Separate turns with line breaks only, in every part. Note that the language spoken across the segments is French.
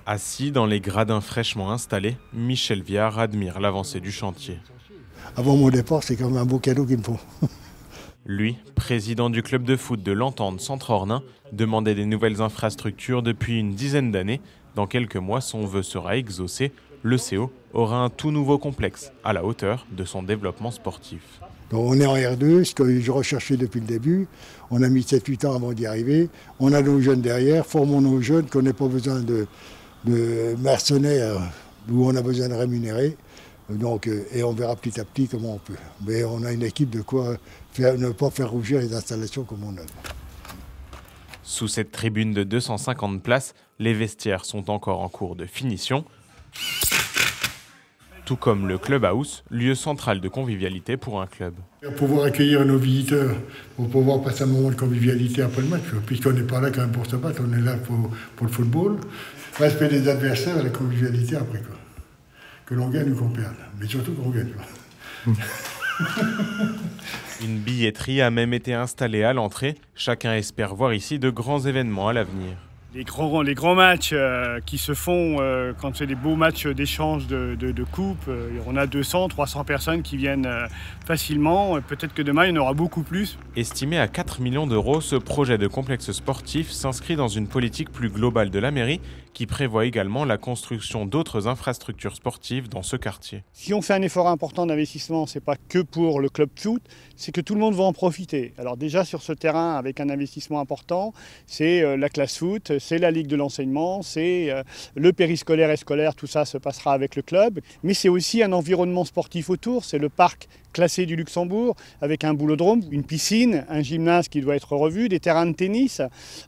Assis dans les gradins fraîchement installés, Michel Viard admire l'avancée du chantier.
Avant mon départ, c'est quand même un beau cadeau qu'il me faut.
Lui, président du club de foot de l'Entente Centre-Ornain, demandait des nouvelles infrastructures depuis une dizaine d'années. Dans quelques mois, son vœu sera exaucé. Le CO aura un tout nouveau complexe à la hauteur de son développement sportif.
Donc on est en R2, ce que je recherchais depuis le début. On a mis 7-8 ans avant d'y arriver. On a nos jeunes derrière, formons nos jeunes, qu'on n'ait pas besoin de mercenaires où on a besoin de rémunérer. Donc, et on verra petit à petit comment on peut. Mais on a une équipe de quoi ne pas faire rougir les installations comme on a.
Sous cette tribune de 250 places, les vestiaires sont encore en cours de finition. Tout comme le clubhouse, lieu central de convivialité pour un club.
Pour pouvoir accueillir nos visiteurs, pour pouvoir passer un moment de convivialité après le match, puisqu'on n'est pas là quand même pour se battre, on est là pour le football. Respect des adversaires et la convivialité après quoi. Que l'on gagne ou qu'on perde, mais surtout qu'on gagne.
Une billetterie a même été installée à l'entrée. Chacun espère voir ici de grands événements à l'avenir.
Les grands matchs qui se font quand c'est des beaux matchs d'échange de coupes, on a 200, 300 personnes qui viennent facilement. Peut-être que demain, il y en aura beaucoup plus.
Estimé à 4 millions d'euros, ce projet de complexe sportif s'inscrit dans une politique plus globale de la mairie qui prévoit également la construction d'autres infrastructures sportives dans ce quartier.
Si on fait un effort important d'investissement, ce n'est pas que pour le club foot, c'est que tout le monde va en profiter. Alors déjà sur ce terrain, avec un investissement important, c'est la classe foot, c'est la Ligue de l'enseignement, c'est le périscolaire et scolaire, tout ça se passera avec le club. Mais c'est aussi un environnement sportif autour, c'est le parc classé du Luxembourg, avec un boulodrome, une piscine, un gymnase qui doit être revu, des terrains de tennis,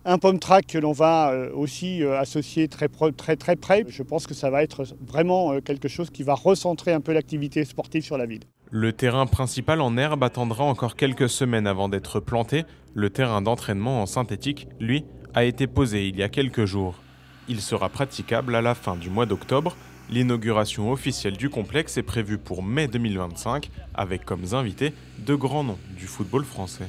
un pom track que l'on va aussi associer très près. Je pense que ça va être vraiment quelque chose qui va recentrer un peu l'activité sportive sur la ville.
Le terrain principal en herbe attendra encore quelques semaines avant d'être planté. Le terrain d'entraînement en synthétique, lui, a été posé il y a quelques jours. Il sera praticable à la fin du mois d'octobre. L'inauguration officielle du complexe est prévue pour mai 2025, avec comme invités de grands noms du football français.